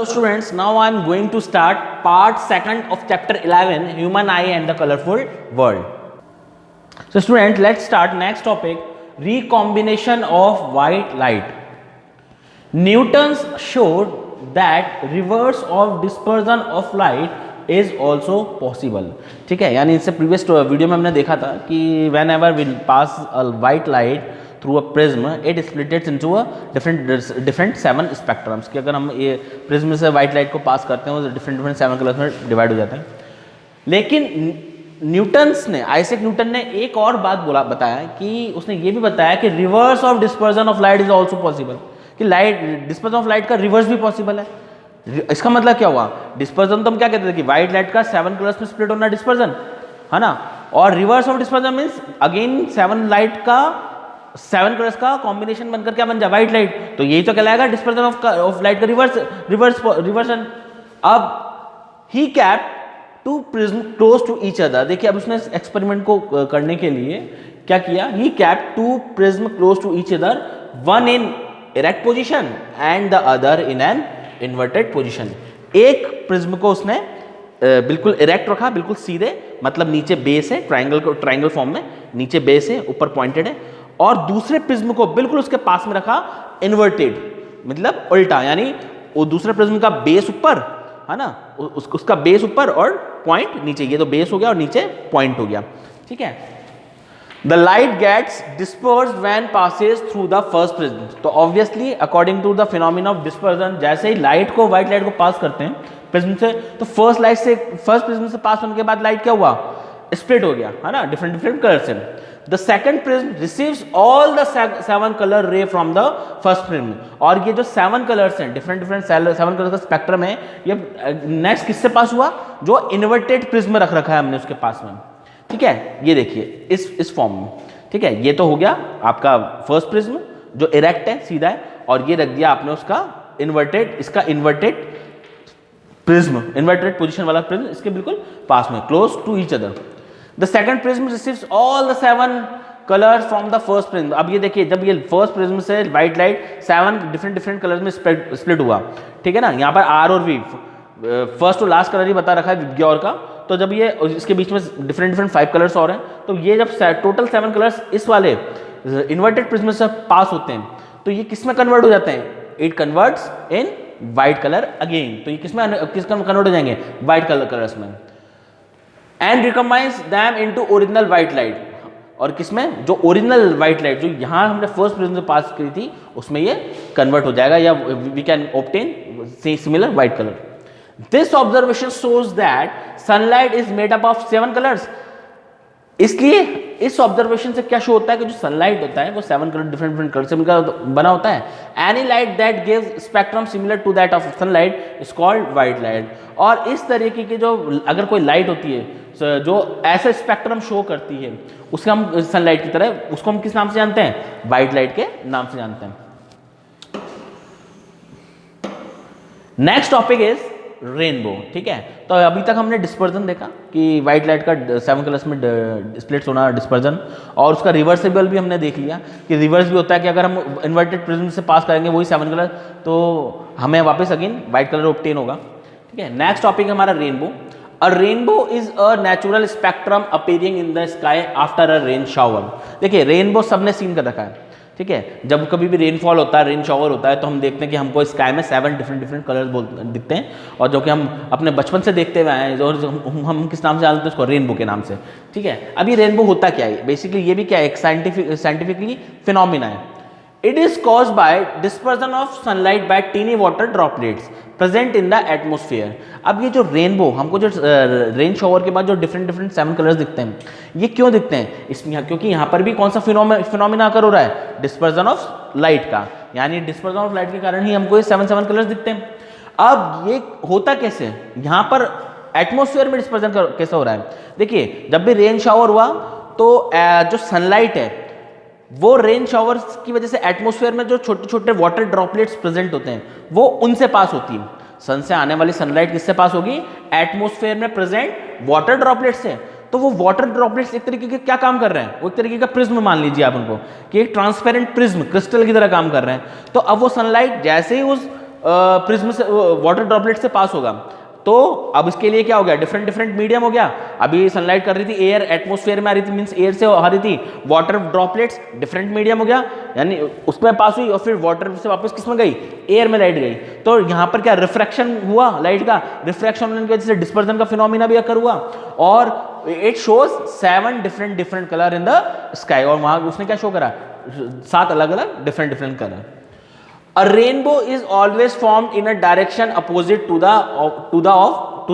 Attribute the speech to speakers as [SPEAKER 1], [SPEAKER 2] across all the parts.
[SPEAKER 1] So students, now I am going to start part 2nd of chapter 11, human eye and the colorful world. So students, let's start next topic, recombination of white light. Newton's showed that reverse of dispersion of light is also possible. ठीक है, यानी इससे previous video में हमने देखा था कि whenever we pass a white light through a prism, it splits into a different 7 spectrums. कि अगर हम ये प्रिज्म से वाइट लाइट को पास करते हैं वो डिफरेंट 7 कलर्स में डिवाइड हो जाते हैं. लेकिन आइजैक न्यूटन ने एक और बात बताया कि उसने ये भी बताया कि reverse of dispersion of light is also possible, कि लाइट डिस्पर्जन ऑफ लाइट का रिवर्स भी पॉसिबल है. इसका मतलब क्या हुआ, डिस्पर्जन तो हम क्या कहते थे कि वाइट लाइट का 7 कलर्स में स्प्लिट होना डिस्पर्जन है ना, और reverse of dispersion means again 7 light का 7 कलर्स का कॉम्बिनेशन बनकर क्या बन जाए वाइट लाइट. तो यही तो कहलाएगा डिस्पर्जन ऑफ लाइट का रिवर्सन. अब he kept 2 prism close to each other. देखिए अब उसने एक्सपेरिमेंट को करने के लिए क्या किया, he kept 2 prism close to each other, one in erect position and the other in an inverted position. एक प्रिज्म को उसने बिल्कुल इरेक्ट रखा, बिल्कुल सीधे, मतलब नीचे बेस है, ट्रायंगल फॉर्म में, नीचे बेस है, ऊपर पॉइंटेड है, और दूसरे प्रिज्म को बिल्कुल उसके पास में रखा इन्वर्टेड, मतलब उल्टा, यानी वो दूसरे प्रिज्म का बेस ऊपर है ना, उसका बेस ऊपर और पॉइंट नीचे. ये तो बेस हो गया और नीचे पॉइंट हो गया. ठीक है. The light gets dispersed when passes through the first prism. तो obviously according to the phenomena of dispersion, जैसे ही लाइट को व्हाइट लाइट को पास करते हैं प्रिज्म से, तो फर्स्ट प्रिज्म से पास होने के बाद लाइट क्या हुआ, स्प्लिट हो गया है ना, डिफरेंट कलर से. The second prism receives all the 7 color ray from the first prism. और ये जो 7 कलर्स हैं, डिफरेंट 7 कलर का स्पेक्ट्रम है, ये नेक्स्ट किससे पास हुआ, जो इन्वर्टेड प्रिज्म रख रखा है हमने उसके पास में. ठीक है, ये देखिए इस फॉर्म में. ठीक है, ये तो हो गया आपका फर्स्ट प्रिज्म जो इरेक्ट है, सीधा है, और ये रख दिया आपने उसका इन्वर्टेड प्रिज्म, इन्वर्टेड पोजीशन वाला प्रिज्म इसके बिल्कुल पास में, close to each other. The second prism receives all the 7 colors from the first prism. अब ये देखिए, जब ये फर्स्ट प्रिज्म से व्हाइट लाइट 7 डिफरेंट कलर्स में स्प्लिट हुआ, ठीक है ना, यहाँ पर आर और वी, फर्स्ट और लास्ट कलर ही बता रखा है विबग्योर का. तो जब ये इसके बीच में डिफरेंट 5 कलर्स और हैं, तो ये जब टोटल 7 कलर्स इस वाले इन्वर्टेड प्रिज्म से पास होते हैं, तो ये किस में कन्वर्ट हो जाते हैं, it converts in white colour again. तो ये किस कन्वर्ट हो जाएंगे, व्हाइट कलर्स में, and recombines them into original white light. और किसमें, जो ओरिजिनल व्हाइट लाइट जो यहाँ हमने फर्स्ट प्रिज्म से पास की थी उसमें ये कन्वर्ट हो जाएगा, या we can obtain similar white colour. This observation shows that sunlight is made up of 7 colours. इसलिए इस ऑब्जर्वेशन से क्या शो होता है कि जो सनलाइट होता है वो 7 कलर डिफरेंट कलर से बना होता है. Any light that gives spectrum similar to that of sunlight is called white light. और इस तरीके की जो अगर कोई लाइट होती है जो ऐसा स्पेक्ट्रम शो करती है, उसके हम सनलाइट की तरह, उसको हम किस नाम से जानते हैं, व्हाइट लाइट के नाम से जानते हैं. Next topic is rainbow. ठीक है, तो अभी तक हमने डिस्पर्जन देखा कि व्हाइट लाइट का 7 कलर्स में स्प्लिट्स होना डिस्पर्जन, और उसका रिवर्सिबल भी हमने देख लिया कि रिवर्स भी होता है कि अगर हम इन्वर्टेड प्रिज्म से पास करेंगे वही 7 कलर, तो हमें वापस अगेन व्हाइट कलर ऑब्टेन होगा. ठीक है, नेक्स्ट टॉपिक है हमारा rainbow. A rainbow is a natural spectrum appearing in the sky after a rain shower. देखिए रेनबो सबने सीन कर रखा है. ठीक है, जब कभी भी रेनफॉल होता है, रेन शावर होता है, तो हम देखते हैं कि हमको स्काई में 7 डिफरेंट कलर्स दिखते हैं, और जो कि हम अपने बचपन से देखते हुए आए, और हम किस नाम से जानते हैं उसको, रेनबो के नाम से. ठीक है, अब ये रेनबो होता क्या है, बेसिकली ये भी क्या है, एक साइंटिफिकली फिनोमिना है. It is caused by dispersion of sunlight by teeny water droplets present in the atmosphere. अब ये जो रेनबो, हमको जो रेन शॉवर के बाद जो डिफरेंट 7 कलर्स दिखते हैं, ये क्यों दिखते हैं, इसमें क्योंकि यहाँ पर भी कौन सा फिनोमिना अकर हो रहा है, डिस्पर्जन ऑफ लाइट का, यानी डिस्पर्जन ऑफ लाइट के कारण ही हमको ये 7 कलर्स दिखते हैं. अब ये होता कैसे, यहाँ पर एटमोस्फेयर में डिस्पर्जन कैसे हो रहा है. देखिए जब भी रेन शावर हुआ तो जो सनलाइट है वो रेन शावर्स की वजह से एटमॉस्फेयर में जो छोटे छोटे वाटर ड्रॉपलेट्स प्रेजेंट होते हैं वो उनसे पास होती है. सन से आने वाली सनलाइट किससे पास होगी, एटमॉस्फेयर में प्रेजेंट वाटर ड्रॉपलेट्स से. तो वो वाटर ड्रॉपलेट्स एक तरीके के क्या काम कर रहे हैं, वो एक तरीके का प्रिज्म मान लीजिए आप उनको, कि एक ट्रांसपेरेंट प्रिज्म क्रिस्टल की तरह काम कर रहे हैं. तो अब वो सनलाइट जैसे ही उस प्रिज्म से, वाटर ड्रॉपलेट से पास होगा। तो अब इसके लिए क्या हो गया, डिफरेंट डिफरेंट मीडियम हो गया। अभी सनलाइट कर रही थी एयर, एटमोस्फेयर में आ रही थी, मींस एयर से आ रही थी, वाटर ड्रॉपलेट्स डिफरेंट मीडियम हो गया, यानी उसमें पास हुई और फिर वाटर से वापस किस में गई, एयर में लाइट गई। तो यहाँ पर क्या रिफ्रैक्शन हुआ लाइट का, रिफ्रैक्शन होने की वजह से डिस्पर्जन का फिनोमिना भी अकर हुआ और it shows 7 different colour in the sky. और वहां उसने क्या शो करा, 7 अलग अलग different colour. A rainbow is always formed in a direction opposite to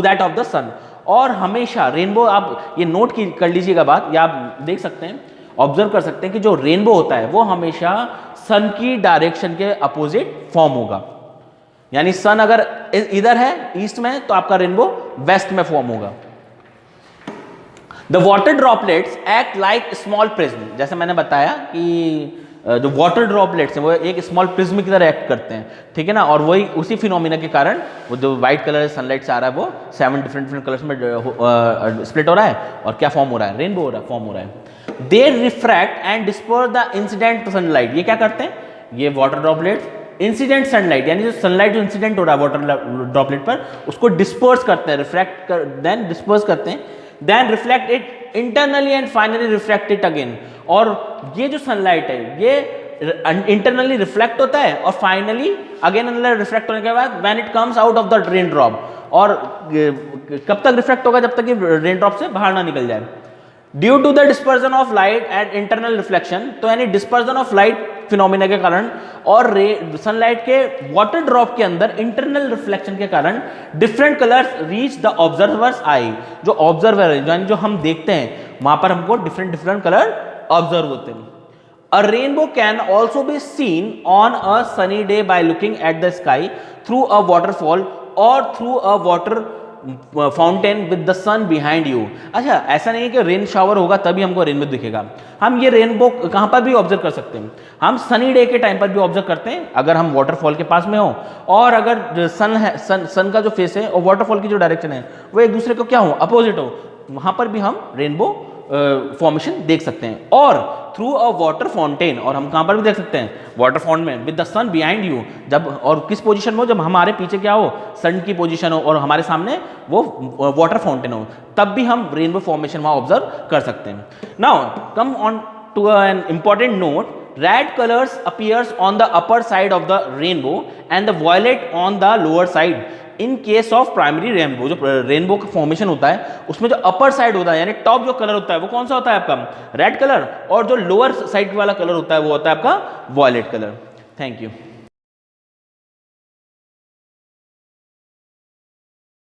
[SPEAKER 1] that of the sun। और हमेशा रेनबो, आप ये नोट कर लीजिएगा बात, या आप देख सकते हैं, ऑब्जर्व कर सकते हैं कि जो रेनबो होता है वो हमेशा सन की डायरेक्शन के अपोजिट फॉर्म होगा। यानी सन अगर इधर है ईस्ट में तो आपका रेनबो वेस्ट में फॉर्म होगा। The water droplets act like small prism, जैसे मैंने बताया कि जो वाटर ड्रॉपलेट्स हैं वो एक स्मॉल प्रिज्म की तरह एक्ट करते हैं, ठीक है ना। और वही उसी फिनोमिना के कारण वो जो व्हाइट कलर सनलाइट से आ रहा है वो 7 डिफरेंट कलर्स में स्प्लिट हो रहा है और क्या फॉर्म हो रहा है, रेनबो फॉर्म हो रहा है। They refract and disperse the incident sunlight. ये क्या करते हैं, ये वाटर ड्रॉपलेट्स इंसिडेंट सनलाइट, यानी जो सनलाइट जो इंसिडेंट हो रहा है वाटर ड्रॉपलेट पर, उसको डिस्पर्स करते हैं, रिफ्रैक्ट कर देन डिस्पर्स करते हैं, then reflect it internally and finally reflect it again. और ये जो सनलाइट है ये इंटरनली रिफ्लेक्ट होता है और फाइनली अगेन रिफ्लेक्ट होने के बाद when it comes out of the rain drop. और कब तक रिफ्लेक्ट होगा, जब तक कि रेन ड्रॉप से बाहर ना निकल जाए। Due to the dispersion of light and internal reflection, तो यानी डिस्पर्जन ऑफ लाइट फिनोमिना के कारण और सनलाइट के वाटर ड्रॉप के अंदर इंटरनल रिफ्लेक्शन के कारण different colours reach the observer's eye. जो ऑब्जर्वर है, यानी जो हम देखते हैं वहां पर हमको डिफरेंट कलर ऑब्जर्व होते हैं। A rainbow can also be seen on a sunny day by looking at the sky through a waterfall or through a water fountain with the sun behind you. अच्छा, ऐसा नहीं है कि rain shower होगा तभी हमको रेनबो दिखेगा, हम ये रेनबो कहाँ पर भी ऑब्जर्व कर सकते हैं। हम सनी डे के टाइम पर भी ऑब्जर्व करते हैं अगर हम वाटरफॉल के पास में हो, और अगर सन है, सन का जो फेस है और वाटरफॉल की जो डायरेक्शन है वो एक दूसरे को क्या हो, अपोजिट हो, वहां पर भी हम रेनबो फॉर्मेशन देख सकते हैं। और थ्रू अ वाटर फाउंटेन, और हम कहां पर भी देख सकते हैं, वाटर फाउंटेन में, with the sun behind you, जब और किस पोजीशन में हो, जब हमारे पीछे क्या हो, सन की पोजीशन हो और हमारे सामने वो वाटर फाउंटेन हो, तब भी हम रेनबो फॉर्मेशन वहां ऑब्जर्व कर सकते हैं। Now come on to an important note, red colours appears on the upper side of the rainbow and the violet on the lower side in case of primary rainbow. जो rainbow का formation होता है उसमें जो upper side होता है यानी top जो कलर होता है वो कौन सा होता है आपका, रेड कलर, और जो लोअर साइड वाला कलर होता है वो होता है आपका वॉयलेट कलर। Thank you.